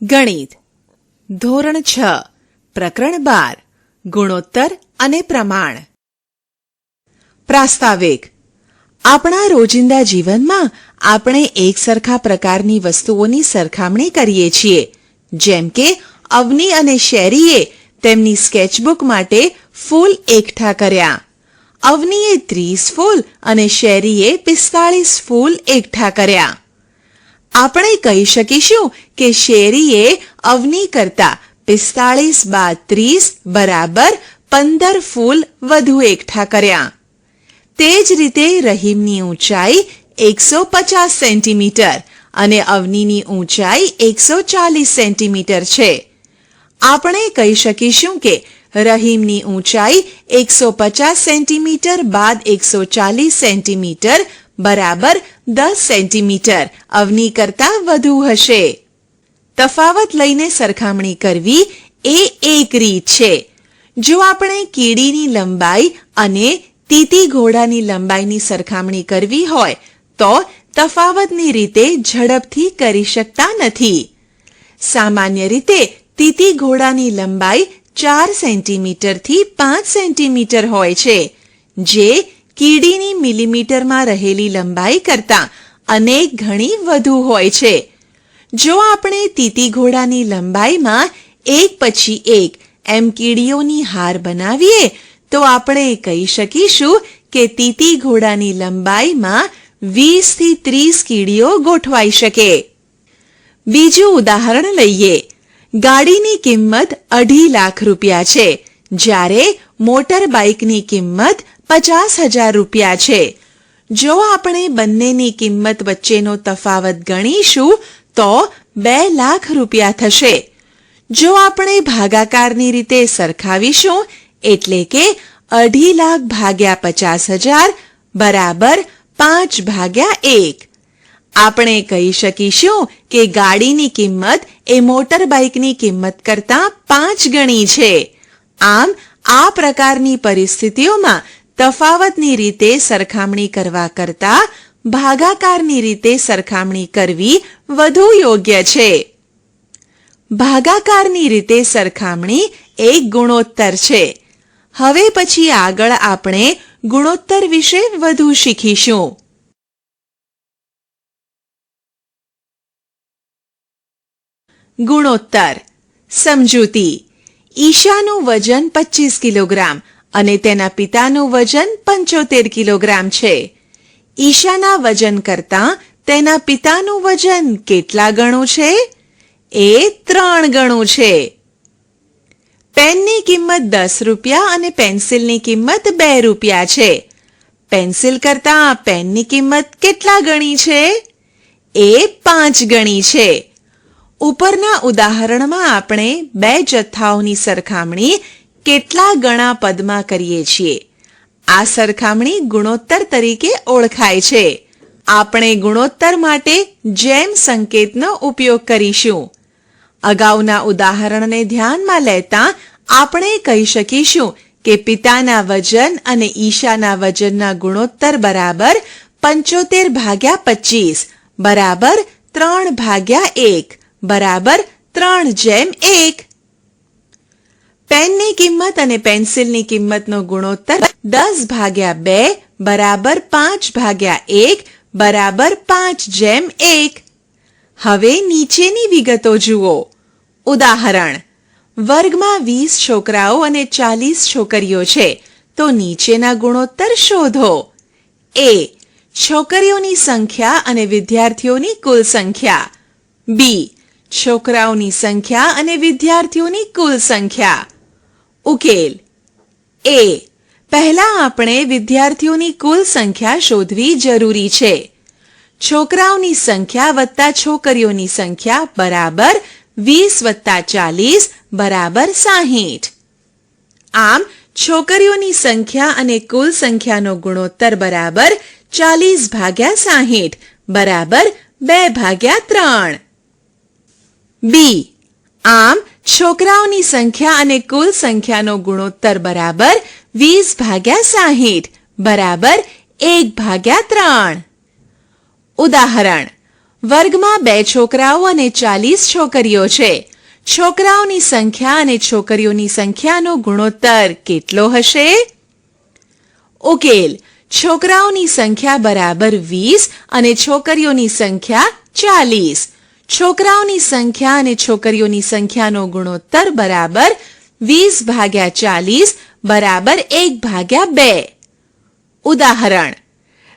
ગણિત ધોરણ 6 પ્રકરણ 12 ગુણોત્તર અને પ્રમાણ. પ્રાસ્તાવિક. આપણા રોજિંદા જીવનમાં આપણે એક સરખા પ્રકારની વસ્તુઓની સરખામણી કરીએ છીએ. જેમ કે અવની અને શેરીએ તેમની સ્કેચબુક માટે ફૂલ એકઠા કર્યા. અવનીએ 30 ફૂલ અને શેરીએ 45 ફૂલ એકઠા કર્યા. આપણે કહી શકીશું કે શેરીએ અવની કરતા 45 બાદ 30 બરાબર 15 ફૂલ વધુ એકઠા કર્યા. તે જ રીતે રહીમની ઊંચાઈ 150 સેન્ટીમીટર અને અવનીની ઊંચાઈ 140 સેન્ટીમીટર છે. આપણે કહી શકીશું કે રહીમની ઊંચાઈ 150 સેન્ટીમીટર બાદ 140 સેન્ટીમીટર બરાબર 10 સેન્ટીમીટર અવની કરતા વધુ હશે. તફાવત લઈને સરખામણી કરવી એ એક રીત છે. જો આપણે કીડીની લંબાઈ અને તીતી ઘોડાની લંબાઈની સરખામણી કરવી હોય તો તફાવતની રીતે ઝડપથી કરી શકતા નથી. સામાન્ય રીતે તીતી ઘોડાની લંબાઈ 4 સેન્ટીમીટરથી 5 સેન્ટીમીટર હોય છે, જે કીડીની મિલીમીટરમાં રહેલી લંબાઈ કરતાં અનેક ગણી વધુ હોય છે. જો આપણે તીતી ઘોડાની લંબાઈમાં એક પછી એક એમ કીડીઓની હાર બનાવીએ તો આપણે કહી શકીશું કે તીતી ઘોડાની લંબાઈમાં 20 થી 30 કીડીઓ ગોઠવાઈ શકે. બીજું ઉદાહરણ લઈએ. ગાડીની કિંમત 2.5 લાખ રૂપિયા છે, જ્યારે મોટર બાઇકની કિંમત 50,000 રૂપિયા છે. જો આપણે બંનેની કિંમત વચ્ચેનો તફાવત ગણીશું તો 2 લાખ રૂપિયા થશે. જો આપણે ભાગાકારની રીતે સરખાવીશું એટલે કે 2.5 લાખ ભાગ્યા 50,000 બરાબર 5 ભાગ્યા 1. આપણે કહી શકીશું કે ગાડીની કિંમત એ મોટર બાઇકની કિંમત કરતાં 5 ગણી છે. આમ આ પ્રકારની પરિસ્થિતિઓમાં તફાવતની રીતે સરખામણી કરવા કરતાં ભાગાકારની રીતે સરખામણી કરવી વધુ યોગ્ય છે. ભાગાકારની રીતે સરખામણી એક ગુણોત્તર છે. હવે પછી આગળ આપણે ગુણોત્તર વિશે વધુ શીખીશું. ગુણોત્તર. સમજૂતી. ઈશાનું વજન 25 કિલોગ્રામ અને તેના પિતાનું વજન 75 કિલોગ્રામ છે. ઈશાના વજન કરતાં તેના પિતાનું વજન કેટલા ગણું છે? એ 3 ગણું છે. પેનની કિંમત 10 રૂપિયા અને પેન્સિલની કિંમત 2 રૂપિયા છે. પેન્સિલ કરતાં પેનની કિંમત કેટલા ગણી છે? એ 5 ગણી છે. ઉપરના ઉદાહરણમાં આપણે 2 જથ્થાઓની સરખામણી કેટલા ગણા પદમાં કરીએ છીએ. આ સરખામણી ગુણોત્તર તરીકે ઓળખાય છે. આપણે ગુણોત્તર માટે જેમ સંકેતનો ઉપયોગ કરીશું. અગાઉના ઉદાહરણને ધ્યાનમાં લેતા આપણે કહી શકીશું કે પિતાના વજન અને ઈશાના વજનના ગુણોત્તર બરાબર 75 ભાગ્યા 25 બરાબર 3 ભાગ્યા 1 બરાબર 3:1. પેનની કિંમત અને પેન્સિલની કિંમતનો ગુણોત્તર 10 ભાગ્યા 2 બરાબર 5 ભાગ્યા 1 બરાબર 5:1. હવે નીચેની વિગતો જુઓ. ઉદાહરણ. વર્ગમાં 20 છોકરાઓ અને 40 છોકરીઓ છે, તો નીચેના ગુણોત્તર શોધો. A. છોકરીઓની સંખ્યા અને વિદ્યાર્થીઓની કુલ સંખ્યા. B. છોકરાઓની સંખ્યા અને વિદ્યાર્થીઓની કુલ સંખ્યા. ઉકેલ. A. પહેલા આપણે વિદ્યાર્થીઓની કુલ સંખ્યા શોધવી જરૂરી છે. છોકરાઓની સંખ્યા વત્તા છોકરીઓની સંખ્યા બરાબર 20 વત્તા 40 બરાબર 60. આમ છોકરીઓની સંખ્યા અને કુલ સંખ્યાનો ગુણોત્તર બરાબર 40 ભાગ્યા 60 બરાબર 2 ભાગ્યા 3. B. આમ છોકરાઓની સંખ્યા અને કુલ સંખ્યાનો ગુણોત્તર બરાબર 20 ભાગ્યા 60 બરાબર 1 ભાગ્યા 3. ઉદાહરણ. વર્ગમાં 2 છોકરાઓ અને 40 છોકરીઓ છે. છોકરાઓની સંખ્યા અને છોકરીઓની સંખ્યાનો ગુણોત્તર કેટલો હશે? ઉકેલ: છોકરાઓની સંખ્યા બરાબર 20 અને છોકરીઓની સંખ્યા 40. છોકરાઓની સંખ્યા અને છોકરીઓની સંખ્યાનો ગુણોત્તર બરાબર 20/40 બરાબર 1/2. ઉદાહરણ: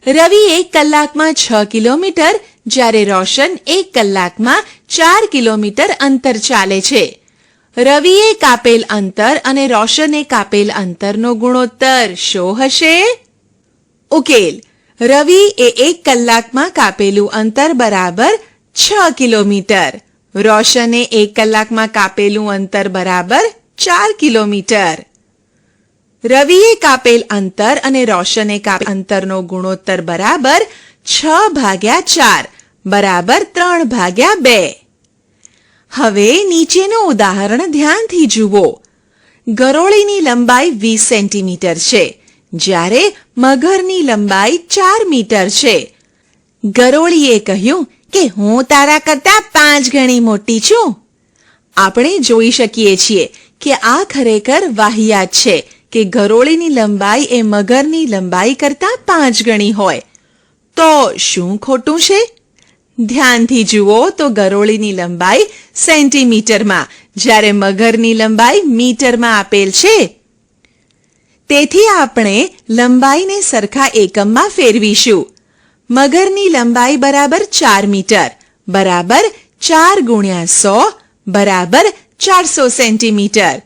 રવિ 1 કલાકમાં 6 કિલોમીટર જ્યારે રોશન 1 કલાકમાં 4 કિલોમીટર અંતર ચાલે છે. રવિએ કાપેલ અંતર અને રોશને કાપેલ અંતરનો ગુણોત્તર શો હશે? ઉકેલ: રવિ એ 1 કલાકમાં કાપેલું અંતર બરાબર 6 કિલોમીટર. રોશને 1 કલાકમાં કાપેલું અંતર બરાબર 4 કિલોમીટર. રવિએ કાપેલ અંતર અને રોશને કાપેલ અંતરનો ગુણોત્તર બરાબર 6/4 બરાબર 3/2. હવે નીચેનું ઉદાહરણ ધ્યાનથી જુઓ. ગરોળીની લંબાઈ 20 સેન્ટીમીટર છે, જ્યારે મગરની લંબાઈ 4 મીટર છે. ગરોળીએ કહ્યું કે હું તારા કરતા 5 ગણી મોટી છું. આપણે જોઈ શકીએ છીએ કે આ ખરેખર વાહિયાત છે કે ગરોળીની લંબાઈ એ મગરની લંબાઈ કરતા 5 ગણી હોય. તો શું ખોટું છે? ધ્યાનથી જુઓ તો ગરોળીની લંબાઈ સેન્ટીમીટરમાં જ્યારે મગરની લંબાઈ મીટરમાં આપેલ છે. તેથી આપણે લંબાઈને સરખા એકમમાં ફેરવીશું. મગરની લંબાઈ બરાબર 4 મીટર બરાબર 4 ગુણ્યા 100 બરાબર 400 સેન્ટીમીટર.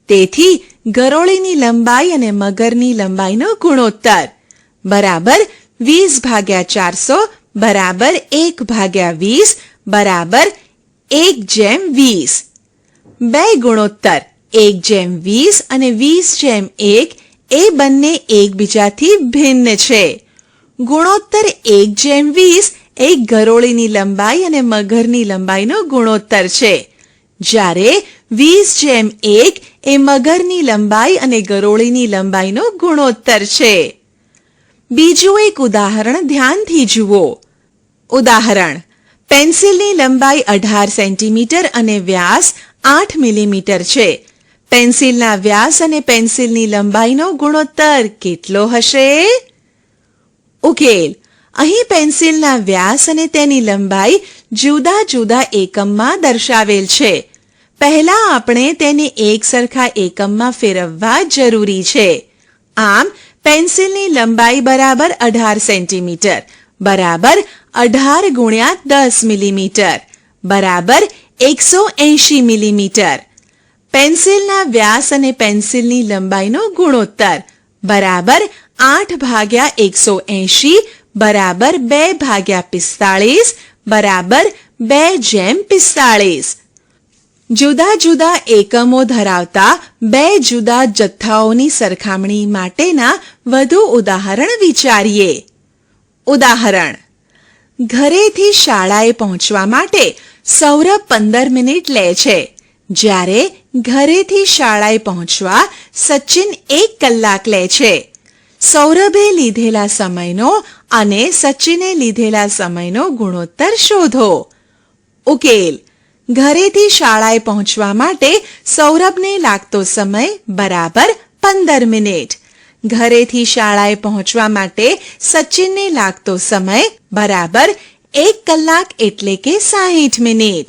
તેથી ગરોળીની લંબાઈ અને મગરની લંબાઈનો ગુણોત્તર બરાબર 20/400 બરાબર 1/20 બરાબર 1/20. બે ગુણોત્તર 1/20 અને 20/1 એ બંને એકબીજાથી ભિન્ન છે. ગુણોત્તર 1/20 એ ગરોળીની લંબાઈ અને મગરની લંબાઈનો ગુણોત્તર છે, જ્યારે 20/1 એ મગરની લંબાઈ અને ગરોળીની લંબાઈનો ગુણોત્તર છે. બીજું એક ઉદાહરણ ધ્યાનથી જુઓ. ઉદાહરણ: પેન્સિલની લંબાઈ 18 સેન્ટીમીટર અને વ્યાસ 8 મિલીમીટર છે. પેન્સિલના વ્યાસ અને પેન્સિલની લંબાઈનો ગુણોત્તર કેટલો હશે? ઉકેલ: અહીં પેન્સિલના વ્યાસ અને તેની લંબાઈ જુદા જુદા એકમમાં દર્શાવેલ છે. પહેલા આપણે તેને એક સરખા એકમમાં ફેરવવા જરૂરી છે. આમ પેન્સિલની લંબાઈ બરાબર 18 સેન્ટીમીટર બરાબર 18 ગુણ્યા 10 મિલીમીટર બરાબર 180 મિલીમીટર. પેન્સિલના વ્યાસ અને પેન્સિલની લંબાઈનો ગુણોત્તર બરાબર 8/180 બરાબર 2/45 બરાબર 2/45. જુદા જુદા એકમો ધરાવતા બે જુદા જથ્થાઓની સરખામણી માટેના વધુ ઉદાહરણ વિચારીએ. ઉદાહરણ: ઘરેથી શાળાએ પહોંચવા માટે સૌરભ 15 મિનિટ લે છે, જ્યારે ઘરેથી શાળાએ પહોંચવા સચિન 1 કલાક લે છે. સૌરભે લીધેલા સમયનો અને સચિને લીધેલા સમયનો ગુણોત્તર શોધો. ઉકેલ: ઘરેથી શાળાએ પહોંચવા માટે સૌરભને લાગતો સમય બરાબર 15 મિનિટ. ઘરેથી શાળાએ પહોંચવા માટે સચિનને લાગતો સમય બરાબર 1 કલાક એટલે કે 60 મિનિટ.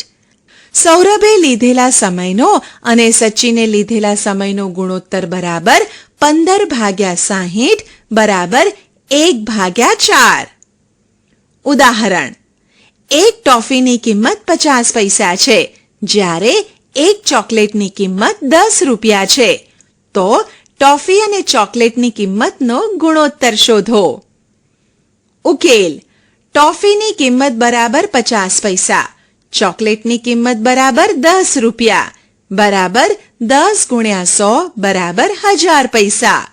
સૌરભે લીધેલા સમયનો અને સચિને લીધેલા સમયનો ગુણોત્તર બરાબર 15/60 બરાબર 1/4. ઉદાહરણ: એક ટોફીની કિંમત 50 પૈસા છે, જ્યારે એક ચોકલેટની કિંમત 10 રૂપિયા છે. તો ટોફી અને ચોકલેટની કિંમતનો ગુણોત્તર શોધો. ઉકેલ: ટોફીની કિંમત બરાબર 50 પૈસા, ચોકલેટની કિંમત બરાબર 10 રૂપિયા બરાબર 10 ગુણ્યા 100 બરાબર 1000 પૈસા.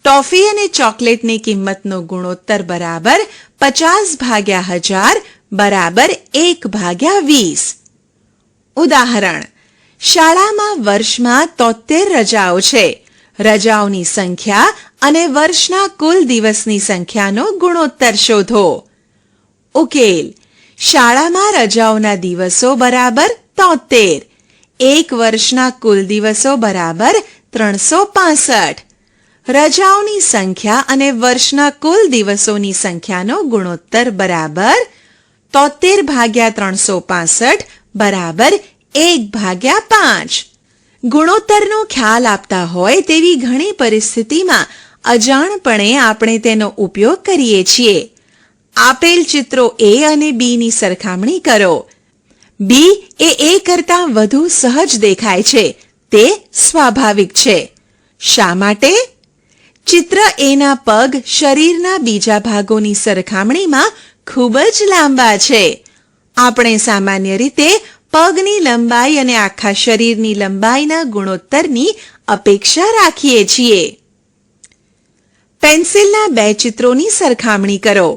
ટોફી અને ચોકલેટની કિંમતનો ગુણોત્તર બરાબર 50/1000 બરાબર 1/20. ઉદાહરણ: શાળામાં વર્ષમાં 73 રજાઓ છે. રજાઓની સંખ્યા અને વર્ષના કુલ દિવસની સંખ્યાનો ગુણોત્તર શોધો. ઉકેલ: શાળામાં રજાઓના દિવસો બરાબર 73. એક વર્ષના કુલ દિવસો બરાબર 365. રજાઓની સંખ્યા અને વર્ષના કુલ દિવસોની સંખ્યાનો ગુણોત્તર બરાબર 73 ભાગ્યા 365 બરાબર 1/5. ગુણોત્તરનો ખ્યાલ આપતા હોય તેવી ઘણી પરિસ્થિતિમાં અજાણપણે આપણે તેનો ઉપયોગ કરીએ છીએ. આપેલ ચિત્રો A અને B ની સરખામણી કરો. B એ A કરતાં વધુ સહજ દેખાય છે. તે સ્વાભાવિક છે. શા માટે? ચિત્ર A ના પગ શરીરના બીજા ભાગોની સરખામણીમાં ખૂબ જ લાંબા છે. આપણે સામાન્ય રીતે પગની લંબાઈ અને આખા શરીરની લંબાઈના ગુણોત્તરની અપેક્ષા રાખીએ છીએ. પેન્સિલના બે ચિત્રોની સરખામણી કરો.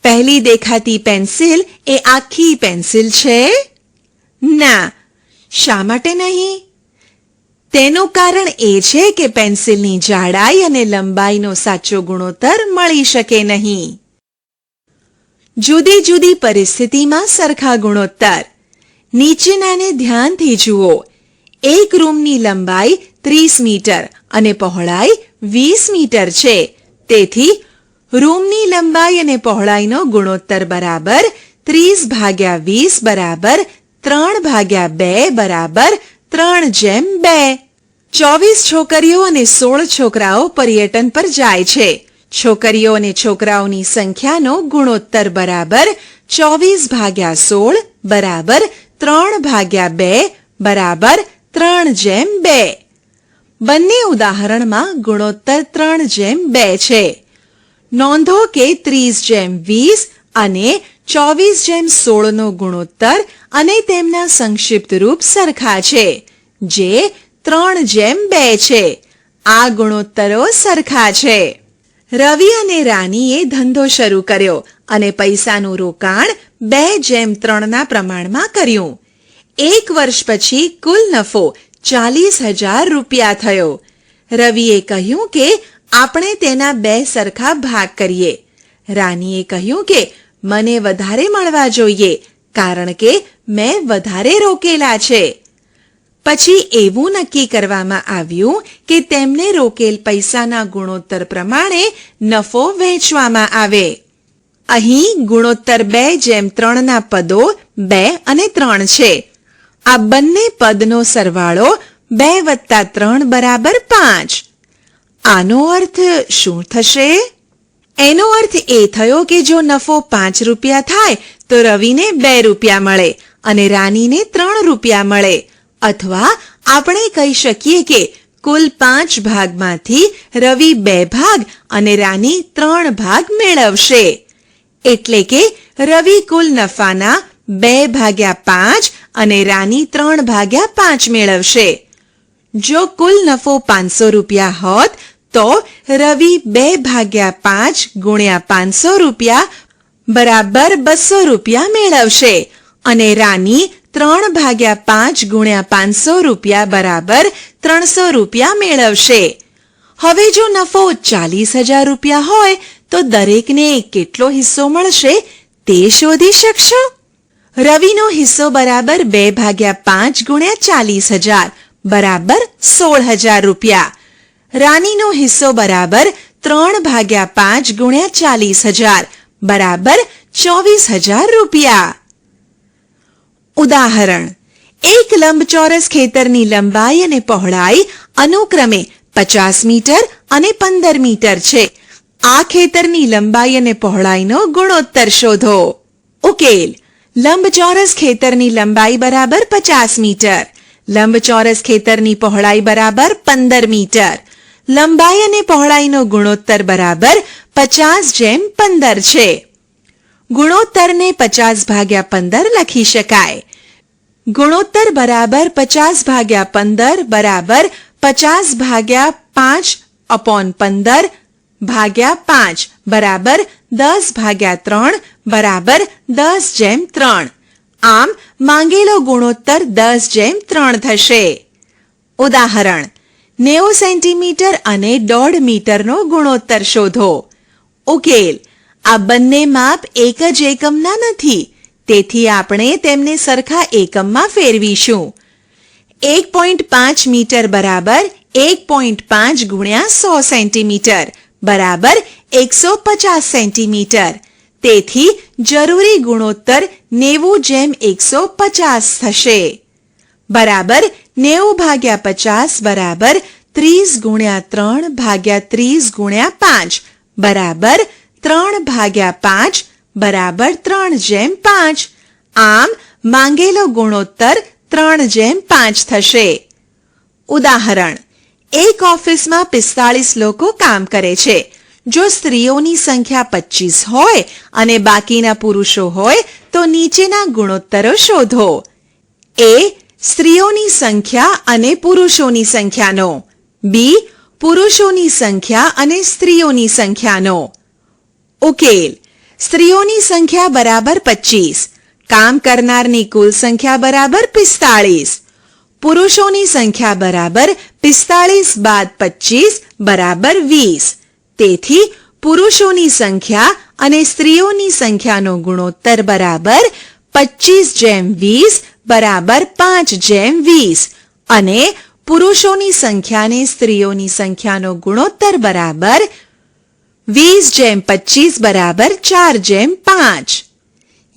પહેલી દેખાતી પેન્સિલ એ આખી પેન્સિલ છે? ના. શા માટે નહીં? તેનું કારણ એ છે કે પેન્સિલની જાડાઈ અને લંબાઈનો સાચો ગુણોત્તર મળી શકે નહીં. જુદી જુદી પરિસ્થિતિમાં સરખા ગુણોત્તર. નીચેનાને ધ્યાનથી જુઓ. એક રૂમની લંબાઈ 30 મીટર અને પહોળાઈ 20 મીટર છે. તેથી રૂમની લંબાઈ અને પહોળાઈનો ગુણોત્તર બરાબર 30/20 બરાબર 3/2 બરાબર 3/2. 24 છોકરીઓ અને 16 છોકરાઓ પર્યટન પર જાય છે. છોકરીઓ અને છોકરાઓની સંખ્યાનો ગુણોત્તર બરાબર 24/16 બરાબર 3/2 બરાબર 3/2. બંને ઉદાહરણમાં ગુણોત્તર 3/2 છે. નોંધો કે 30/20 અને 24/16 નો ગુણોત્તર અને તેમના સંક્ષિપ્ત રૂપ સરખા છે, જે 3/2 છે. આ ગુણોત્તરો સરખા છે. રવિ અને રાનીએ ધંધો શરૂ કર્યો અને પૈસાનું રોકાણ 2/3 ના પ્રમાણમાં કર્યું. એક વર્ષ પછી કુલ નફો 40,000 રૂપિયા થયો. રવિએ કહ્યું કે આપણે તેના 2 સરખા ભાગ કરીએ. રાનીએ કહ્યું કે મને વધારે મળવા જોઈએ કારણ કે મેં વધારે રોકેલા છે. પછી એવું નક્કી કરવામાં આવ્યું કે તેમને રોકેલ પૈસાના ગુણોત્તર પ્રમાણે નફો વહેંચવામાં આવે. અહીં ગુણોત્તર 2/3 ના પદો 2 અને 3 છે. આ બંને પદનો સરવાળો 2 + 3 બરાબર 5. આનો અર્થ શું થશે? એનો અર્થ એ થયો કે જો નફો 5 રૂપિયા થાય તો રવિને 2 રૂપિયા મળે અને રાનીને 3 રૂપિયા મળે. અથવા આપણે કહી શકીએ કે કુલ 5 ભાગમાંથી રવિ 2 ભાગ અને રાની 3 ભાગ મેળવશે. એટલે કે રવિ કુલ નફાના 2/5 અને રાની 3/5 મેળવશે. જો કુલ નફો 500 રૂપિયા હોત તો રવિ 2/5 ગુણ્યા 500 રૂપિયા બરાબર 200 રૂપિયા મેળવશે અને રાની 3/5 ગુણ્યા 500 રૂપિયા બરાબર 300 રૂપિયા મેળવશે. હવે જો નફો 40,000 રૂપિયા હોય તો દરેકને કેટલો હિસ્સો મળશે તે શોધી શકશો? રવિનો હિસ્સો બરાબર 2/5 ગુણ્યા 40,000 બરાબર 16,000 રૂપિયા. રાનીનો હિસ્સો બરાબર 3/5 ગુણ્યા 40,000 બરાબર 24,000 રૂપિયા. ઉદાહરણ: એક લંબચોરસ ખેતરની લંબાઈ અને પહોળાઈ અનુક્રમે 50 મીટર અને 15 મીટર છે. આ ખેતરની લંબાઈ અને પહોળાઈનો ગુણોત્તર શોધો. ઉકેલ: લંબચોરસ ખેતરની લંબાઈ બરાબર 50 મીટર, લંબચોરસ ખેતરની પહોળાઈ બરાબર 15 મીટર. લંબાઈ અને પહોળાઈનો ગુણોત્તર બરાબર 50/15 છે. ગુણોત્તરને 50/15 લખી શકાય. ગુણોત્તર બરાબર 50/15 બરાબર 50/5/15 ભાગ્યા 5 બરાબર 10/3 બરાબર 10/3. આમ માંગેલો ગુણોત્તર 10/3 થશે. ઉદાહરણ: 90 સેન્ટીમીટર અને 1.5 મીટરનો ગુણોત્તર શોધો. ઉકેલ: આ બંને માપ એક જ એકમના નથી, તેથી આપણે તેમને સરખા એકમમાં ફેરવીશું. 1.5 મીટર બરાબર 1.5 ગુણ્યા 100 સેન્ટીમીટર બરાબર 150 સેન્ટીમીટર. તેથી જરૂરી ગુણોત્તર 90:150 થશે. બરાબર 90/50 બરાબર 30 ગુણ્યા 3 ભાગ્યા 30 ગુણ્યા 5 બરાબર 3/5 બરાબર 3/5. આમ માંગેલો ગુણોત્તર 3/5 થશે. ઉદાહરણ: એક ઓફિસમાં 45 લોકો કામ કરે છે. જો સ્ત્રીઓની સંખ્યા 25 હોય અને બાકીના પુરુષો હોય તો નીચેના ગુણોત્તરો શોધો. A. સ્ત્રીઓની સંખ્યા અને પુરુષોની સંખ્યાનો. B. પુરુષોની સંખ્યા અને સ્ત્રીઓની સંખ્યાનો. ઉકેલ: સ્ત્રીઓની સંખ્યા બરાબર 25. કામ કરનારની કુલ સંખ્યા બરાબર 45. પુરુષોની સંખ્યા બરાબર 45 બાદ 25 બરાબર 20. તેથી પુરુષોની સંખ્યા અને સ્ત્રીઓની સંખ્યાનો ગુણોત્તર બરાબર 25:20 બરાબર 5:20 અને પુરુષોની સંખ્યા અને સ્ત્રીઓની સંખ્યાનો ગુણોત્તર બરાબર 20:25 બરાબર 4:5.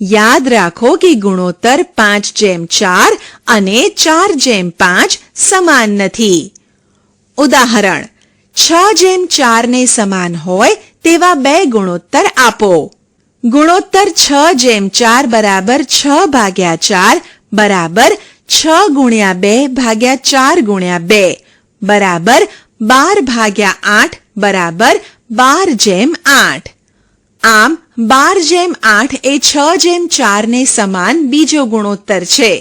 યાદ રાખો કે ગુણોત્તર 5:4 અને 4:5 સમાન નથી. ઉદાહરણ: 6:4 ને સમાન હોય તેવા બે ગુણોત્તર આપો. ગુણોત્તર 6:4 બરાબર 6/4 બરાબર 6 ગુણ્યા 2 ભાગ્યા 4 ગુણ્યા 2 બરાબર 12/8 બરાબર 12:8. આમ 12:8 એ 6:4 ને સમાન બીજો ગુણોત્તર છે.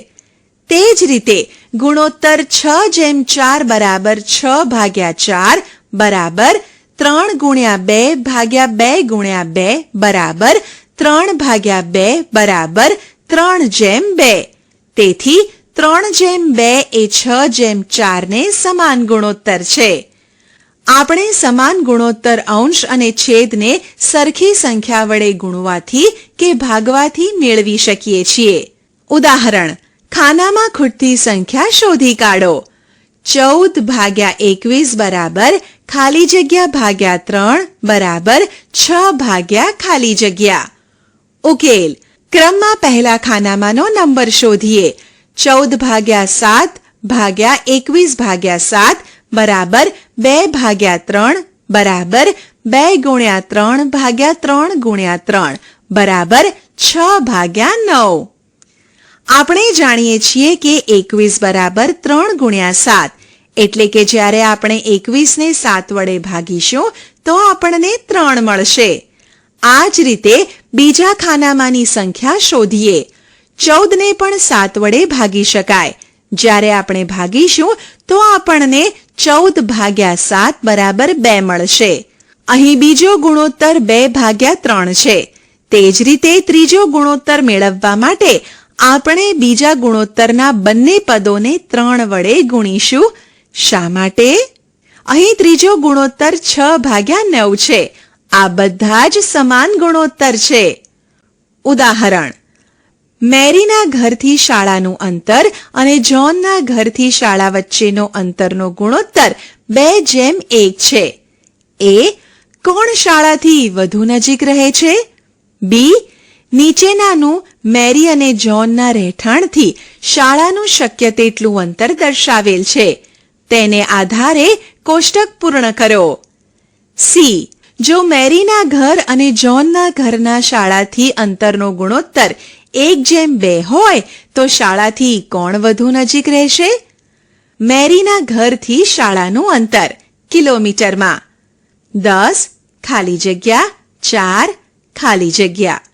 તે જ રીતે ગુણોત્તર 6:4 બરાબર 6/4 બરાબર 3 ગુણ્યા 2 ભાગ્યા 2 ગુણ્યા 2 બરાબર 3/2 બરાબર 3:2. તેથી 3:2 એ 6:4 ને સમાન ગુણોત્તર છે. આપણે સમાન ગુણોત્તર અંશ અને છેદને સરખી સંખ્યા વડે ગુણવાથી કે ભાગવાથી મેળવી શકીએ છીએ. ઉદાહરણ: ખાનામાં ખૂટતી સંખ્યા શોધી કાઢો. 14/21 બરાબર ખાલી જગ્યા ભાગ્યા 3 બરાબર 6 ભાગ્યા ખાલી જગ્યા. ઉકેલ: ક્રમમાં પહેલા ખાનામાંનો નંબર શોધીએ. 14/7 ભાગ્યા 21/7 બરાબર 2/3 બરાબર 2 ગુણ્યા 3 ભાગ્યા 3 ગુણ્યા 3 બરાબર 6/9. આપણે જાણીએ છીએ કે 21 બરાબર 3 ગુણ્યા 7. એટલે કે જ્યારે આપણે 21 ને 7 વડે ભાગીશું તો આપણને 3 મળશે. આ જ રીતે બીજા ખાનામાંની સંખ્યા શોધીએ. 14 ને પણ 7 વડે ભાગી શકાય. જ્યારે આપણે ભાગીશું તો આપણને 14/7 બરાબર 2 મળશે. અહીં બીજો ગુણોત્તર 2/3 છે. તે જ રીતે ત્રીજો ગુણોત્તર મેળવવા માટે આપણે બીજા ગુણોત્તરના બંને પદોને 3 વડે ગુણીશું. શા માટે? અહીં ત્રીજો ગુણોત્તર 6/9 છે. આ બધા જ સમાન ગુણોત્તર છે. ઉદાહરણ: મેરીના ઘરથી શાળાનું અંતર અને જ્હોનના ઘરથી શાળા વચ્ચેનો અંતરનો ગુણોત્તર 2:1 છે. A. કોણ શાળાથી વધુ નજીક રહે છે? B. નીચેનાનું મેરી અને જ્હોનના રહેઠાણથી શાળાનું શક્ય તેટલું અંતર દર્શાવેલ છે. તેને આધારે કોષ્ટક પૂર્ણ કરો. C. જો મેરીના ઘર અને જ્હોનના ઘરના શાળાથી અંતરનો ગુણોત્તર 1:2 હોય તો શાળાથી કોણ વધુ નજીક રહેશે? મેરીના ઘરથી શાળાનું અંતર કિલોમીટરમાં 10 ખાલી જગ્યા 4 ખાલી જગ્યા.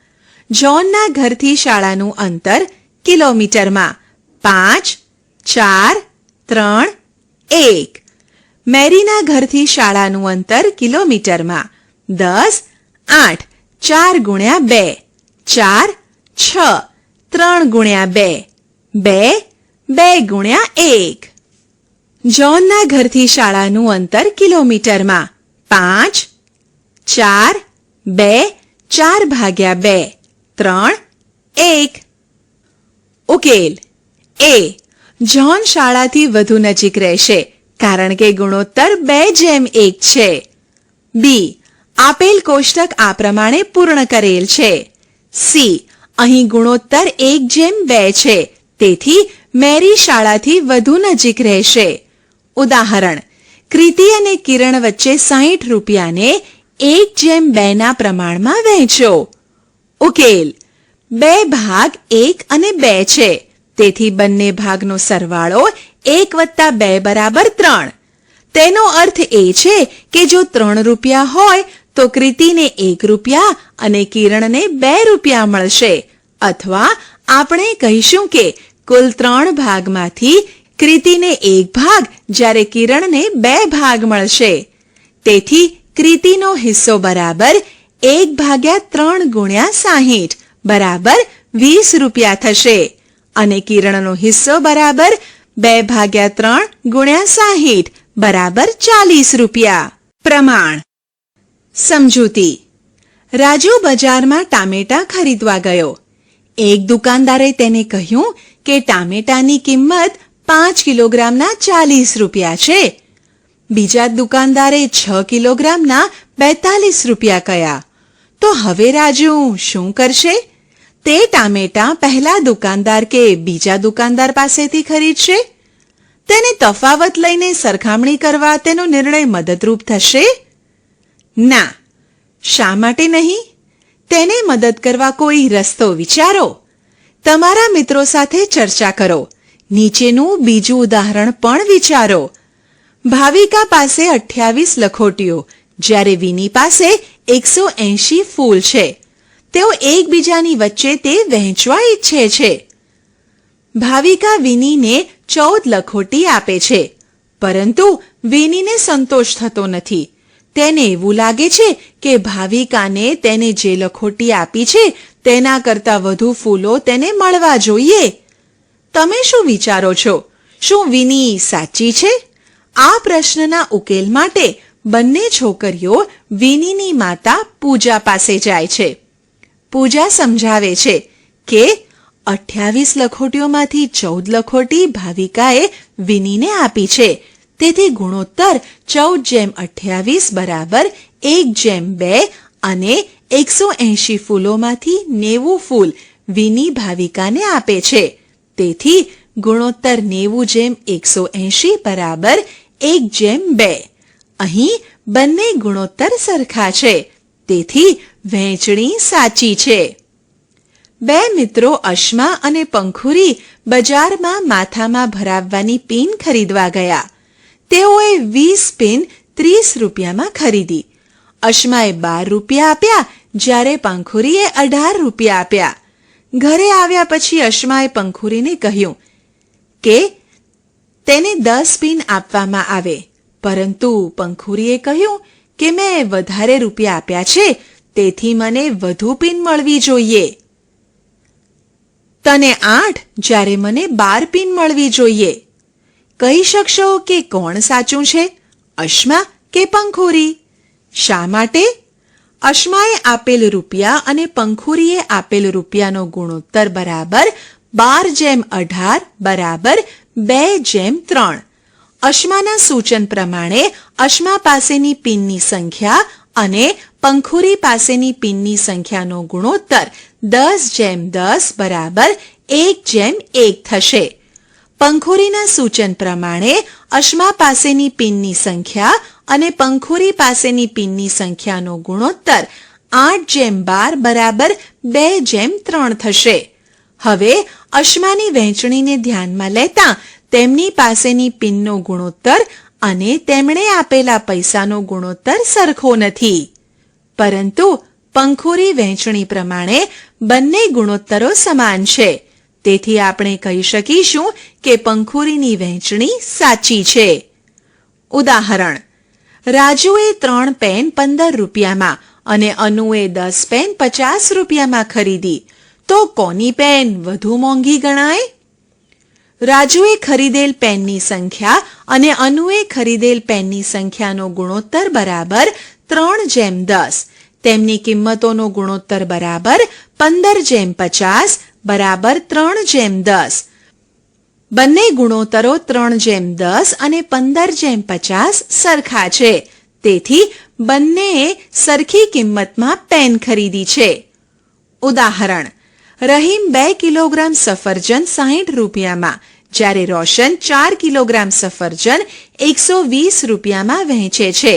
જ્હોનના ઘરથી શાળાનું અંતર કિલોમીટરમાં 5 4 3 1. મેરીના ઘરથી શાળાનું અંતર કિલોમીટરમાં 10 8 4 ગુણ્યા 2 4 6 3 ગુણ્યા 2 2 2 ગુણ્યા 1. જ્હોનના ઘરથી શાળાનું અંતર કિલોમીટરમાં 5 4 2 4/2 3 1. ઉકેલ: એ. જ્હોન શાળાથી વધુ નજીક રહેશે કારણ કે ગુણોત્તર 2:1 છે. બી. આપેલ કોષ્ટક આ પ્રમાણે પૂર્ણ કરેલ છે. સી. અહીં ગુણોત્તર 1:2 છે, તેથી મેરી શાળાથી વધુ નજીક રહેશે. ઉદાહરણ: કૃતિ અને કિરણ વચ્ચે 60 રૂપિયાને 1:2 ના પ્રમાણમાં વહેંચો. ઉકેલ: 2 ભાગ 1 અને 2 છે, તેથી બંને ભાગનો સરવાળો 1 + 2 = 3. તેનો અર્થ એ છે કે જો 3 રૂપિયા હોય તો કૃતિને 1 રૂપિયા અને કિરણને 2 રૂપિયા મળશે. અથવા આપણે કહીશું કે કુલ 3 ભાગમાંથી કૃતિને 1 ભાગ જ્યારે કિરણને 2 ભાગ મળશે. તેથી કૃતિનો હિસ્સો બરાબર 1/3 × 60 બરાબર 20 રૂપિયા થશે અને કિરણનો હિસ્સો બરાબર 2/3 × 60 બરાબર 40 રૂપિયા. પ્રમાણ: સમજૂતી: રાજુ બજારમાં ટામેટાં ખરીદવા ગયો. એક દુકાનદારે તેને કહ્યું કે ટામેટાની કિંમત 5 કિલોગ્રામના 40 રૂપિયા છે. બીજા દુકાનદારે 6 કિલોગ્રામના 42 રૂપિયા કહ્યા. તો હવે રાજુ શું કરશે? તે ટામેટાં પહેલા દુકાનદાર કે બીજા દુકાનદાર પાસેથી ખરીદશે? તેને તફાવત લઈને સરખામણી કરવા તેનો નિર્ણય મદદરૂપ થશે? ના. શા માટે નહીં? તેને મદદ કરવા કોઈ રસ્તો વિચારો. તમારા મિત્રો સાથે ચર્ચા કરો. નીચેનું બીજું ઉદાહરણ પણ વિચારો. ભાવિકા પાસે 28 લખોટીઓ જ્યારે વિની પાસે 180 ફૂલ છે. તેઓ એકબીજાની વચ્ચે તે વહેંચવા ઈચ્છે છે. ભાવિકા વિનીને 14 લખોટી આપે છે, પરંતુ વિનીને સંતોષ થતો નથી. તેને એવું લાગે છે કે ભાવિકાને તેને જે લખોટી આપી છે તેના કરતાં વધુ ફૂલો તેને મળવા જોઈએ. તમે શું વિચારો છો? શું વિની સાચી છે? આ પ્રશ્નના ઉકેલ માટે બંને છોકરીઓ વિનીની માતા પૂજા પાસે જાય છે. પૂજા સમજાવે છે કે 28 લખોટીઓમાંથી 14 લખોટી ભાવિકાએ વિનીને આપી છે. તેથી ગુણોત્તર 14:28 બરાબર 1:2 અને 180 ફૂલોમાંથી 90 ફૂલ વિની ભાવિકાને આપે છે. તેથી ગુણોત્તર 90:180 બરાબર 1:2. અહીં બંને ગુણોત્તર સરખા છે, તેથી વહેંચણી સાચી છે. બે મિત્રો અશ્મા અને પંખુરી બજારમાં માથામાં ભરાવવાની પિન ખરીદવા ગયા. તેઓએ 20 પિન 30 રૂપિયામાં ખરીદી. અશ્માએ 12 રૂપિયા આપ્યા જ્યારે પંખુરીએ 18 રૂપિયા આપ્યા. ઘરે આવ્યા પછી અશ્માએ પંખુરીને કહ્યું કે તેને 10 પિન આપવામાં આવે, પરંતુ પંખુરીએ કહ્યું કે મેં વધારે રૂપિયા આપ્યા છે, તેથી મને વધુ પિન મળવી જોઈએ. તને 8 જ્યારે મને 12 પિન મળવી જોઈએ. કહી શકશો કે કોણ સાચું છે, અશ્મા કે પંખુરી? શા માટે? અશ્માએ આપેલ રૂપિયા અને પંખુરીએ આપેલ રૂપિયાનો ગુણોત્તર બરાબર 12:18 બરાબર 2:3. અશ્માના સૂચન પ્રમાણે અશ્મા પાસેની પિનની સંખ્યા અને પંખુરી પાસેની પિનની સંખ્યાનો ગુણોત્તર 10:10 બરાબર 1:1 થશે. પંખુરીના સૂચન પ્રમાણે અશ્મા પાસેની પિનની સંખ્યા અને પંખુરી પાસેની પિનની સંખ્યાનો ગુણોત્તર 8:12 બરાબર 2:3 થશે. હવે અશ્માની વહેંચણીને ધ્યાનમાં લેતા તેમની પાસેની પિનનો ગુણોત્તર અને તેમણે આપેલા પૈસાનો ગુણોત્તર સરખો નથી. પરંતુ પંખુરી વહેંચણી પ્રમાણે બંને ગુણોત્તરો સમાન છે. તેથી આપણે કહી શકીશું કે પંખુરીની વહેંચણી સાચી છે. ઉદાહરણ: રાજુએ 3 પેન 15 રૂપિયામાં અને અનુએ 10 પેન 50 રૂપિયામાં ખરીદી. તો કોની પેન વધુ મોંઘી ગણાય? રાજુએ ખરીદેલ પેનની સંખ્યા અને અનુએ ખરીદેલ પેનની સંખ્યાનો ગુણોત્તર બરાબર 3:10. તેમની કિંમતોનો ગુણોત્તર બરાબર 15:50 બરાબર 3:10. બંને ગુણોત્તરો 3:10 અને 15:50 સરખા છે. તેથી બંનેએ સરખી કિંમતમાં પેન ખરીદી છે. ઉદાહરણ: રહીમ 2 કિલોગ્રામ સફરજન 60 રૂપિયામાં, જ્યારે રોશન 4 કિલોગ્રામ સફરજન 120 રૂપિયામાં વહેંચે છે.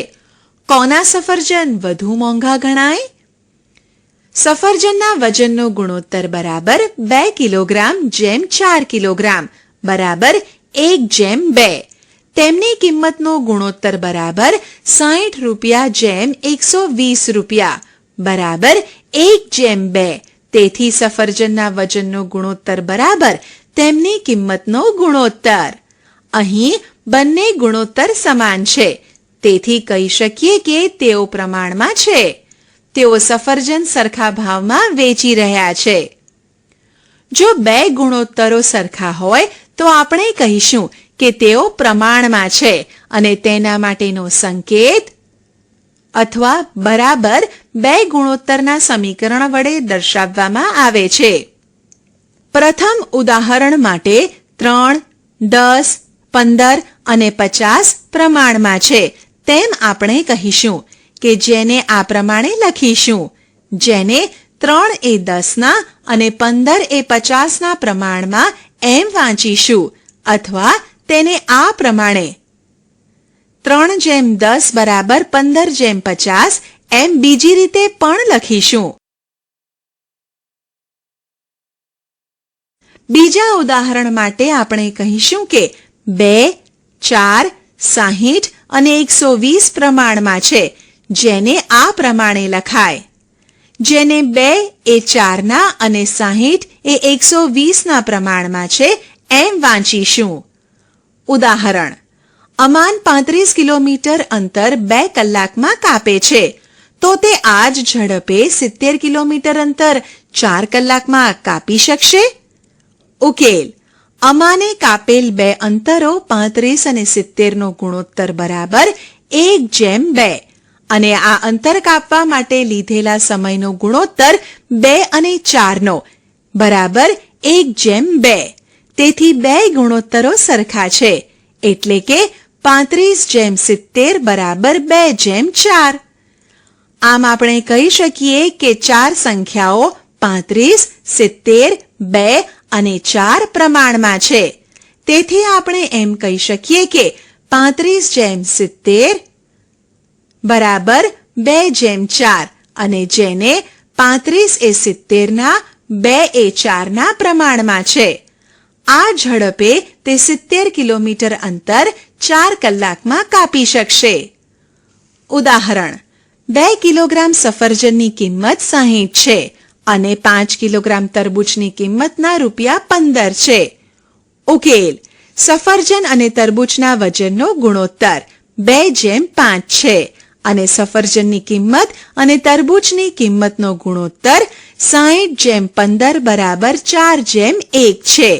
કોના સફરજન વધુ મોંઘા ગણાય? સફરજનના વજનનો ગુણોત્તર બરાબર 2 કિલોગ્રામ જેમ 4 કિલોગ્રામ બરાબર 1:2. તેમની કિંમતનો ગુણોત્તર બરાબર 60 રૂપિયા જેમ 120 રૂપિયા બરાબર 1:2. તેથી સફરજનના વજનનો ગુણોત્તર બરાબર તેમની કિંમતનો ગુણોત્તર. અહીં બંને ગુણોત્તર સમાન છે. તેથી કહી શકીએ કે તેઓ પ્રમાણમાં છે. તેઓ સફરજન સરખા ભાવમાં વેચી રહ્યા છે. જો બે ગુણોત્તરો સરખા હોય તો આપણે કહીશું કે તેઓ પ્રમાણમાં છે અને તેના માટેનો સંકેત અથવા બરાબર બે ગુણોત્તરના સમીકરણ વડે દર્શાવવામાં આવે છે. પ્રથમ ઉદાહરણ માટે 3, 10, 15 અને 50 પ્રમાણમાં છે તેમ આપણે કહીશું કે જેને આ પ્રમાણે લખીશું, જેને 3 એ 10ના અને 15 એ 50ના પ્રમાણમાં એમ વાંચીશું, અથવા તેને આ પ્રમાણે 3:10 બરાબર 15:50 એમ બીજી રીતે પણ લખીશું. બીજા ઉદાહરણ માટે આપણે કહીશું કે 2, 4, 60 અને 120 પ્રમાણમાં છે, જેને આ પ્રમાણે લખાય, જેને 2 એ 4ના અને 60 એ 120ના પ્રમાણમાં છે એમ વાંચીશું. ઉદાહરણ: અમાન 35 કિલોમીટર અંતર 2 કલાકમાં કાપે છે, તો તે આ જ ઝડપે 70 કિલોમીટર અંતર 4 કલાકમાં કાપી શકશે? ઉકેલ: અમાને કાપેલ બે અંતરો 35 અને 70 નો ગુણોત્તર બરાબર 1:2 અને આ અંતર કાપવા માટે લીધેલા સમયનો ગુણોત્તર 2 અને 4 નો બરાબર 1:2. તેથી બે ગુણોત્તરો સરખા છે, એટલે કે 35:70 બરાબર 2:4. આમ આપણે કહી શકીએ કે ચાર સંખ્યાઓ 35, 70, 2 અને 4 પ્રમાણમાં છે. તેથી આપણે એમ કહી શકીએ કે 35:70 બરાબર 2:4 અને જેને 35 એ 70ના, 2 એ 4ના પ્રમાણમાં છે. આ ઝડપે તે 70 કિલોમીટર અંતર 4 કલાકમાં કાપી શકશે. ઉદાહરણ: 2 કિલોગ્રામ સફરજનની કિંમત 60 છે અને 5 કિલોગ્રામ તરબૂચની કિંમતના ₹15 છે. ઉકેલ: સફરજન અને તરબૂચના વજનનો ગુણોત્તર 2:5 છે અને સફરજનની કિંમત અને તરબૂચની કિંમતનો ગુણોત્તર 60:15 બરાબર 4:1 છે.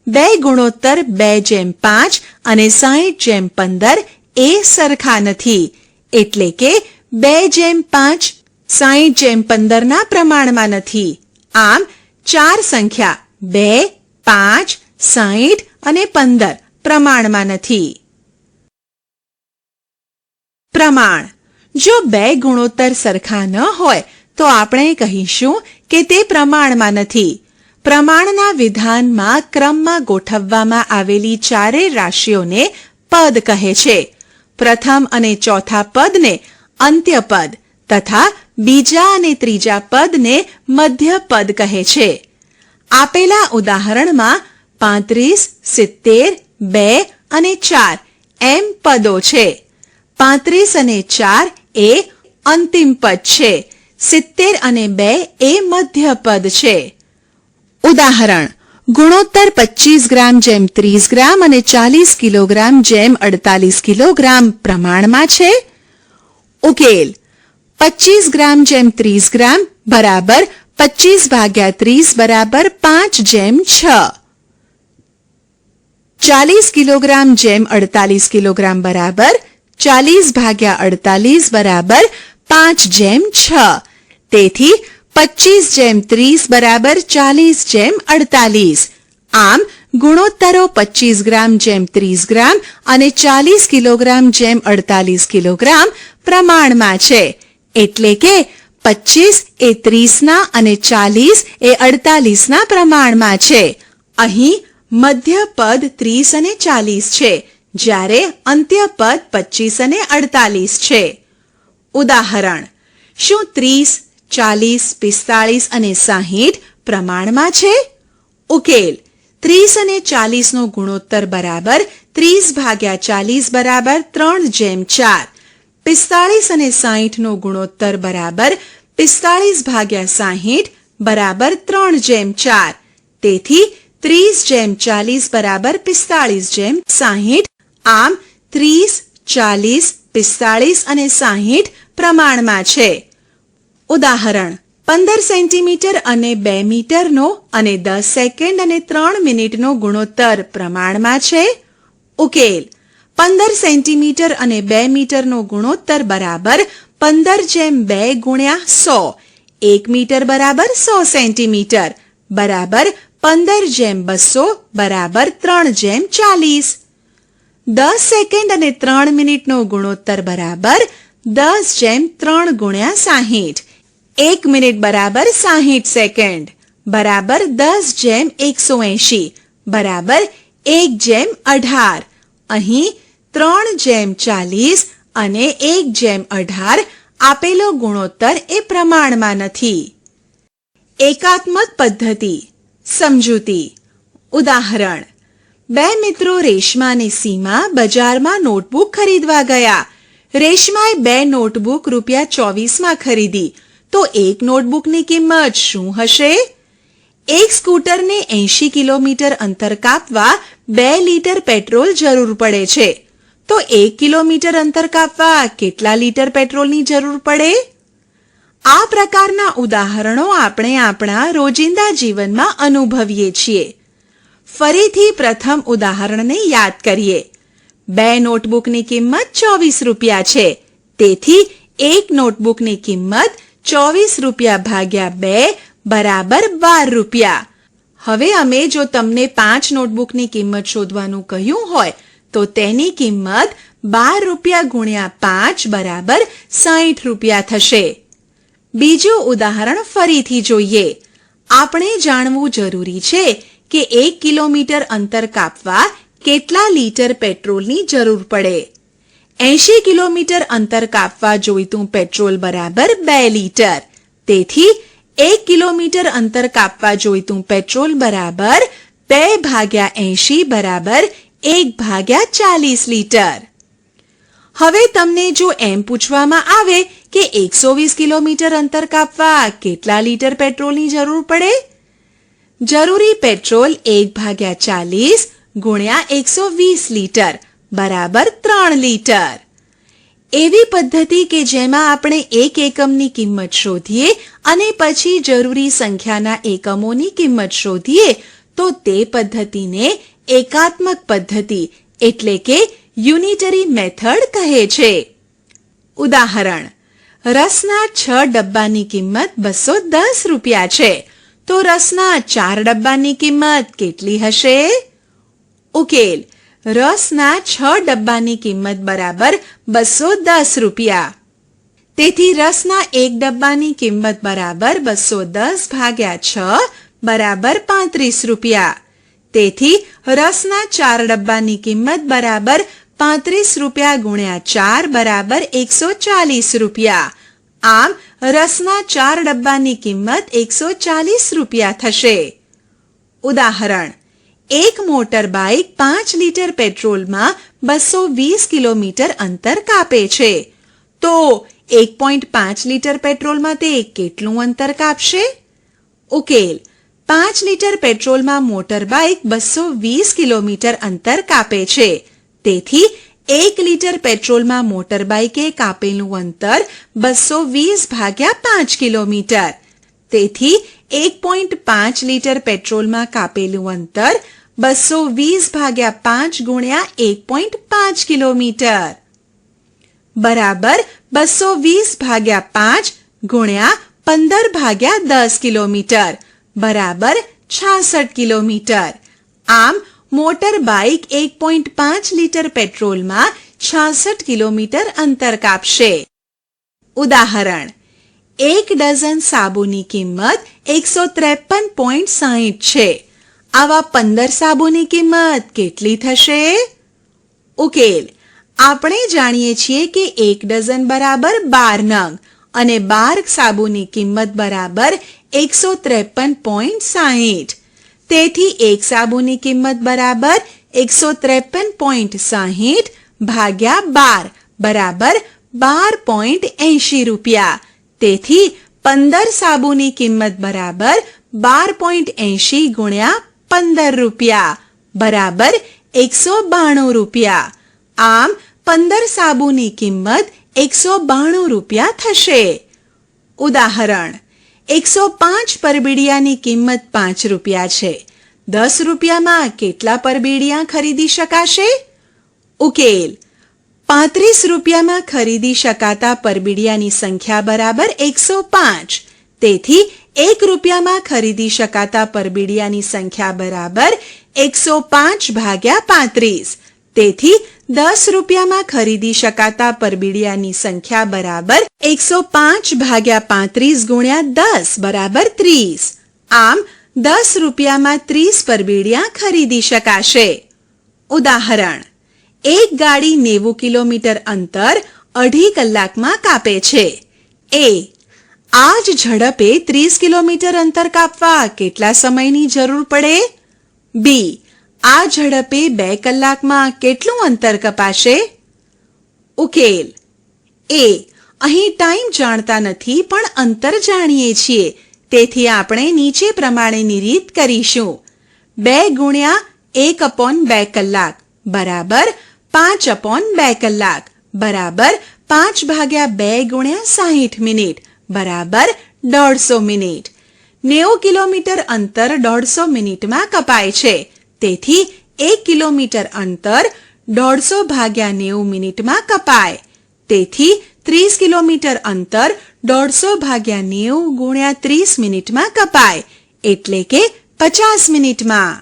બે ગુણોત્તર 2:5 અને 60:15 એ સરખા નથી, એટલે કે 2:5 60:15ના પ્રમાણમાં નથી. આમ ચાર સંખ્યા 2, 5, 60 અને 15 પ્રમાણમાં નથી. પ્રમાણ: જો બે ગુણોત્તર સરખા ન હોય તો આપણે કહીશું કે તે પ્રમાણમાં નથી. પ્રમાણના વિધાનમાં ક્રમમાં ગોઠવવામાં આવેલી ચારેય રાશિઓને પદ કહે છે. પ્રથમ અને ચોથા પદને અંત્યપદ તથા બીજા અને ત્રીજા પદને મધ્ય પદ કહે છે. આપેલા ઉદાહરણમાં 35, 70, 2 અને 4 એમ પદો છે. 35 અને 4 એ અંતિમ પદ છે. 70 અને 2 એ મધ્ય પદ છે. ઉદાહરણ: ગુણોત્તર 25 ગ્રામ જેમ 30 ગ્રામ અને 40 કિલોગ્રામ જેમ 48 કિલોગ્રામ પ્રમાણમાં છે. ઉકેલ: 25 ગ્રામ જેમ 30 ગ્રામ બરાબર 25/30 બરાબર 5:6. 40 કિલોગ્રામ જેમ 48 કિલોગ્રામ બરાબર 40/48 બરાબર 5:6. તેથી 25:30 બરાબર 40:48. આમ ગુણોત્તરો 25 ગ્રામ જેમ 30 ગ્રામ અને 40 કિલોગ્રામ જેમ 48 કિલોગ્રામ પ્રમાણમાં છે. એટલે કે 25 એ 30ના અને 40 એ 48ના પ્રમાણમાં છે. અહીં મધ્ય પદ 30 અને 40 છે, જ્યારે અંત્ય પદ 25 અને 48 છે. ઉદાહરણ: શું 30, 40, 45 અને 60 પ્રમાણમાં છે? ઉકેલ: 30 અને 40 નો ગુણોત્તર બરાબર 30/40 બરાબર 3/4. 45 અને 60 નો ગુણોત્તર બરાબર 45/60 બરાબર 3/4. તેથી 30:40 બરાબર 45:60. આમ 30, 40, 45 અને 60 પ્રમાણમાં છે. ઉદાહરણ: 15 સેન્ટીમીટર અને 2 મીટરનો અને 10 સેકન્ડ અને 3 મિનિટનો ગુણોત્તર પ્રમાણમાં છે. ઉકેલ: 15 સેન્ટીમીટર અને 2 મીટરનો ગુણોત્તર બરાબર 15:2 ગુણ્યા 100. 1 મીટર બરાબર 100 સેન્ટીમીટર બરાબર 15:200 બરાબર 3:40. 10 સેકન્ડ અને 3 મિનિટનો ગુણોત્તર બરાબર 10:3 ગુણ્યા 60. 1 મિનિટ બરાબર 60 સેકન્ડ બરાબર 10:180 બરાબર 1:18. અહીં 3:40 અને 1:18 આપેલો ગુણોત્તર એ પ્રમાણમાં નથી. એકાત્મક પદ્ધતિ સમજૂતી. ઉદાહરણ: 2 મિત્રો રેશમા અને સીમા બજારમાં નોટબુક ખરીદવા ગયા. રેશમાએ 2 નોટબુક ₹24માં ખરીદી, તો એક નોટબુકની કિંમત શું હશે? એક સ્કૂટરને 80 કિલોમીટર અંતર કાપવા 2 લીટર પેટ્રોલ જરૂર પડે છે. તો 1 કિલોમીટર અંતર કાપવા કેટલા લીટર પેટ્રોલની જરૂર પડે? આ પ્રકારના ઉદાહરણો આપણે આપણા રોજિંદા જીવનમાં અનુભવીએ છીએ. ફરીથી પ્રથમ ઉદાહરણને યાદ કરીએ. 2 નોટબુકની કિંમત ₹24 છે. તેથી એક નોટબુકની કિંમત ₹24/2 બરાબર ₹12. હવે અમે જો તમને 5 નોટબુકની કિંમત શોધવાનું કહ્યું હોય તો તેની કિંમત ₹12 ગુણ્યા 5 બરાબર ₹60 થશે. બીજું ઉદાહરણ ફરીથી જોઈએ. આપણે જાણવું જરૂરી છે કે 1 કિલોમીટર અંતર કાપવા કેટલા લીટર પેટ્રોલની જરૂર પડે. 80 કિલોમીટર અંતર કાપવા જોઈતું પેટ્રોલ બરાબર 2 લીટર. તેથી 1 કિલોમીટર અંતર કાપવા જોઈતું પેટ્રોલ બરાબર 2/80 બરાબર 1/40 લીટર. હવે તમને જો એમ પૂછવામાં આવે કે 120 કિલોમીટર અંતર કાપવા કેટલા લીટર પેટ્રોલની જરૂર પડે? જરૂરી પેટ્રોલ 1/40 ગુણ્યા 120 લીટર બરાબર 3 લીટર. એવી પદ્ધતિ કે જેમાં આપણે એક એકમની કિંમત શોધીએ અને પછી જરૂરી સંખ્યાના એકમોની કિંમત શોધીએ તો તે પદ્ધતિને એકાત્મક પદ્ધતિ એટલે કે યુનિટરી મેથડ કહે છે. ઉદાહરણ: રસના 6 ડબ્બાની કિંમત ₹210 છે. તો રસના 4 ડબ્બાની કિંમત કેટલી હશે? ઉકેલ: રસના 6 ડબ્બાની કિંમત બરાબર ₹210. તેથી રસના 1 ડબ્બાની કિંમત બરાબર 210/6 બરાબર ₹35. તેથી રસના 4 ડબ્બાની કિંમત બરાબર ₹35 ગુણ્યા 4 બરાબર ₹140. આમ રસના 4 ડબ્બાની કિંમત ₹140 થશે. ઉદાહરણ: એક મોટર બાઇક 5 લીટર પેટ્રોલમાં 220 કિલોમીટર અંતર કાપે છે. તો 1.5 લીટર પેટ્રોલમાં તે કેટલું અંતર કાપશે? ઉકેલ: 5 લીટર પેટ્રોલમાં મોટર બાઇક 220 કિલોમીટર અંતર કાપે છે. તેથી 1 લીટર પેટ્રોલમાં મોટર બાઇકે કાપેલું અંતર 220/5 કિલોમીટર. તેથી 1.5 લીટર પેટ્રોલમાં કાપેલું અંતર 220/5 ગુણ્યા 1.5 કિલોમીટર બરાબર 220/5 ગુણ્યા 15 ભાગ્યા 10 કિલોમીટર બરાબર 66 કિલોમીટર. આમ મોટર બાઇક 1.5 લીટર પેટ્રોલમાં 66 કિલોમીટર અંતર કાપશે. ઉદાહરણ: 1 ડઝન સાબુની કિંમત 153.60 છે. આવા 15 સાબુની કિંમત કેટલી થશે? ઉકેલ: આપણે જાણીએ છીએ કે 1 ડઝન બરાબર 12 નંગ અને 12 સાબુની કિંમત બરાબર 153.60. તેથી 1 સાબુની કિંમત બરાબર 153.60 ભાગ્યા 12 બરાબર 12.80 રૂપિયા. તેથી 15 સાબુની કિંમત બરાબર 12.80 ગુણ્યા 15 રૂપિયા બરાબર 192 રૂપિયા. આમ 15 સાબુની કિંમત 192 રૂપિયા થશે. ઉદાહરણ: 105 પરબીડિયાની કિંમત 5 રૂપિયા છે. 10 રૂપિયામાં કેટલા પરબીડિયા ખરીદી શકાશે? ઉકેલ: 35 રૂપિયામાં ખરીદી શકાતા પરબીડિયાની સંખ્યા બરાબર 105. તેથી 1 રૂપિયામાં ખરીદી શકાતા પરબીડિયાની સંખ્યા બરાબર 105 ભાગ્યા 35. તેથી 10 રૂપિયામાં ખરીદી શકાતા પરબીડિયાની સંખ્યા બરાબર 105 ભાગ્યા 35 ગુણ્યા 10 બરાબર 30. આમ 10 રૂપિયામાં 30 પરબીડિયા ખરીદી શકાશે. ઉદાહરણ: એક ગાડી 90 કિલોમીટર અંતર 2.5 કલાકમાં કાપે છે. એ આ જ ઝડપે 30 કિલોમીટર અંતર કાપવા કેટલા સમયની જરૂર પડે? બી આ ઝડપે 2 કલાકમાં કેટલું અંતર કપાશે? ઉકેલ: એ અહીં ટાઈમ જાણતા નથી પણ અંતર જાણીએ છીએ. તેથી આપણે નીચે પ્રમાણેની રીત કરીશું. 2 ગુણ્યા 1/2 કલાક બરાબર 5/2 કલાક બરાબર 5 ભાગ્યા 2 ગુણ્યા 60 મિનિટ બરાબર 150 મિનિટ. 90 કિલોમીટર અંતર 150 મિનિટમાં કપાય છે. તેથી 1 કિલોમીટર અંતર 150 ભાગ્યા 90 મિનિટમાં કપાય. તેથી 30 કિલોમીટર અંતર 150 ભાગ્યા 90 ગુણ્યા 30 મિનિટમાં કપાય. એટલે કે 50 મિનિટમાં.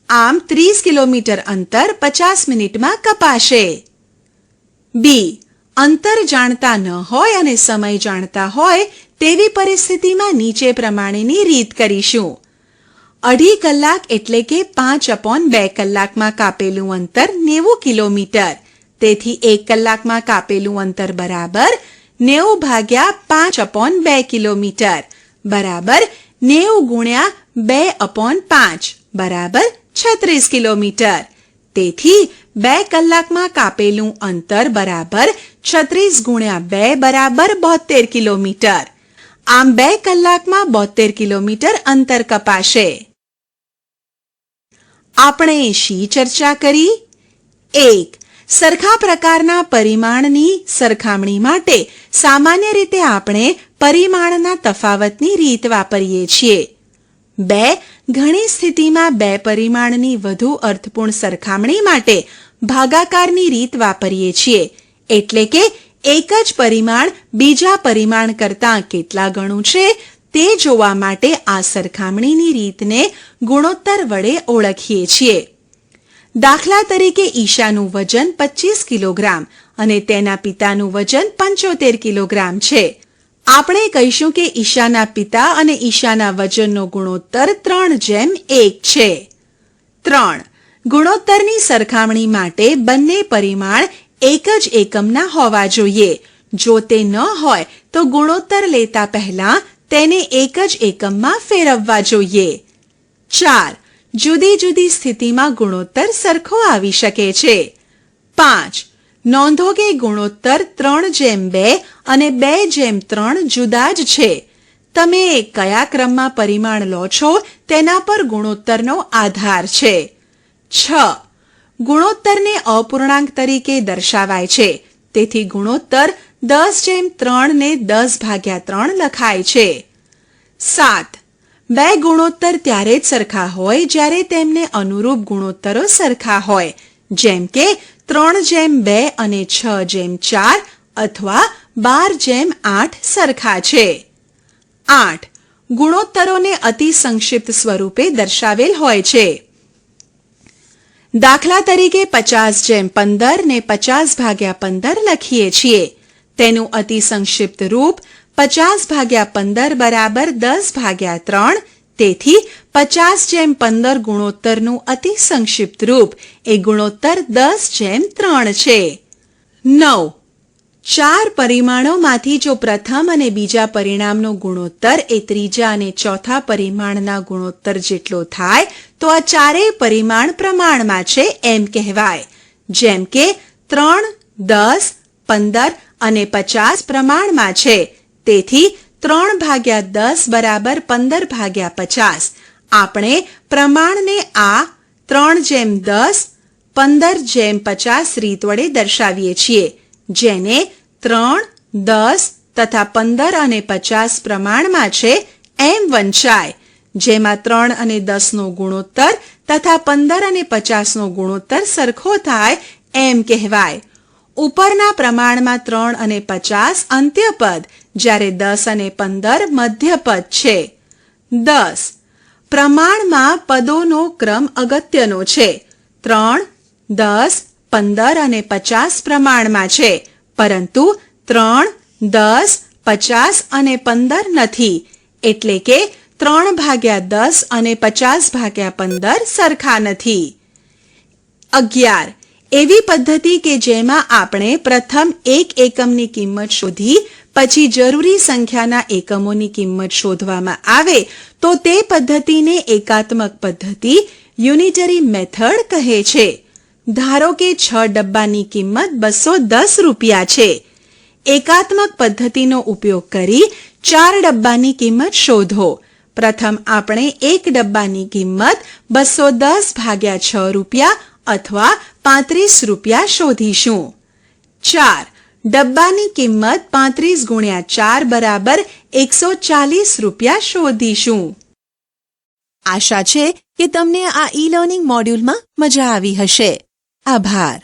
આમ 30 કિલોમીટર અંતર 50 મિનિટમાં કપાશે. બી અંતર જાણતા ન હોય અને સમય જાણતા હોય તેવી પરિસ્થિતિમાં નીચે પ્રમાણેની રીત કરીશું. 2.5 કલાક એટલે કે 5/2 કલાકમાં કાપેલું અંતર 90 કિલોમીટર. તેથી 1 કલાકમાં કાપેલું અંતર બરાબર 90 ભાગ્યા 5/2 કિલોમીટર બરાબર 90 ગુણ્યા 2/5 બરાબર 36 કિલોમીટર. તેથી 2 કલાકમાં કાપેલું અંતર બરાબર 36 ગુણ્યા 2 બરાબર 72 કિલોમીટર. આમ 2 કલાકમાં 72 કિલોમીટર અંતર કપાશે. આપણે શી ચર્ચા કરી? 1. સરખા પ્રકારના પરિમાણની સરખામણી માટે સામાન્ય રીતે આપણે પરિમાણના તફાવતની રીત વાપરીએ છીએ. 2. ઘણી સ્થિતિમાં 2 પરિમાણની વધુ અર્થપૂર્ણ સરખામણી માટે ભાગાકારની રીત વાપરીએ છીએ. એટલે કે એક જ પરિમાણ બીજા પરિમાણ કરતાં કેટલા ગણું છે તે જોવા માટે આ સરખામણીની રીતને ગુણોત્તર વડે ઓળખીએ છીએ. દાખલા તરીકે ઈશાનું વજન 25 કિલોગ્રામ અને તેના પિતાનું વજન 75 કિલોગ્રામ છે. આપણે કહીશું કે ઈશાના પિતા અને ઈશાના વજનનો ગુણોત્તર 3:1 છે. 3. ગુણોત્તરની સરખામણી માટે બંને પરિમાણ એક જ એકમના હોવા જોઈએ. જો તે ન હોય તો ગુણોત્તર લેતા પહેલા તેને એક જ એકમમાં ફેરવવા જોઈએ. 4. જુદી જુદી સ્થિતિમાં ગુણોત્તર સરખો આવી શકે છે. 5. નોંધો કે ગુણોત્તર 3:2 અને 2:3 જુદા જ છે. તમે કયા ક્રમમાં પરિમાણ લો છો તેના પર ગુણોત્તરનો આધાર છે. 6. ગુણોત્તરને અપૂર્ણાંક તરીકે દર્શાવાય છે. તેથી ગુણોત્તર 10:3 ને 10/3 લખાય છે. 7. 2 ગુણોત્તર ત્યારે જ સરખા હોય જ્યારે તેમને અનુરૂપ ગુણોત્તરો સરખા હોય. જેમ કે 3:2 અને 6:4 અથવા 12:8 સરખા છે. 8. ગુણોત્તરોને અતિ સંક્ષિપ્ત સ્વરૂપે દર્શાવેલ હોય છે. દાખલા તરીકે 50/15 ને 50/15 લખીએ છીએ. તેનું અતિ સંક્ષિપ્ત રૂપ 50/15 બરાબર 10/3. તેથી 50/15 ગુણોત્તરનું અતિ સંક્ષિપ્ત રૂપ એ ગુણોત્તર 10/3 છે. 9. 4 પરિમાણોમાંથી જો પ્રથમ અને બીજા પરિણામનો ગુણોત્તર એ ત્રીજા અને ચોથા પરિમાણના ગુણોત્તર જેટલો થાય તો આ ચારેય પરિમાણ પ્રમાણમાં છે એમ કહેવાય. જેમ કે 3, 10, 15 અને 50 પ્રમાણમાં છે. તેથી 3/10 બરાબર 15/50. આપણે પ્રમાણને આ 3/10, 15/50 રીત વડે દર્શાવીએ છીએ, જેને 3, 10 તથા 15 અને 50 પ્રમાણમાં છે એમ વંચાય. જેમાં 3 અને 10 નો ગુણોત્તર તથા 15 અને 50 નો ગુણોત્તર સરખો થાય એમ કહેવાય. ઉપરના પ્રમાણમાં 3 અને 50 અંત્યપદ, જ્યારે 10 અને 15 મધ્યપદ છે. 10. પ્રમાણમાં પદોનો ક્રમ અગત્યનો છે. 3, 10, 15 અને 50 પ્રમાણમાં છે, પરંતુ 3, 10, 50 અને 15 નથી. એટલે કે 3/10 અને 50/15 સરખા નથી. 11. એવી પદ્ધતિ કે જેમાં આપણે પ્રથમ એક એકમની કિંમત શોધી પછી જરૂરી સંખ્યાના એકમોની કિંમત શોધવામાં આવે તો તે પદ્ધતિને એકાત્મક પદ્ધતિ, યુનિટરી મેથડ કહે છે. ધારો કે 6 ડબ્બાની કિંમત 210 રૂપિયા છે. એકાત્મક પદ્ધતિનો ઉપયોગ કરી 4 ડબ્બાની કિંમત શોધો. પ્રથમ આપણે એક ડબ્બાની કિંમત 210/6 રૂપિયા અથવા 35 રૂપિયા શોધીશું. 4. ડબ્બાની કિંમત 35 × 4 બરાબર 140 રૂપિયા શોધીશું. આશા છે કે તમને આ ઈ લર્નિંગ મોડ્યુલમાં મજા આવી હશે. આભાર.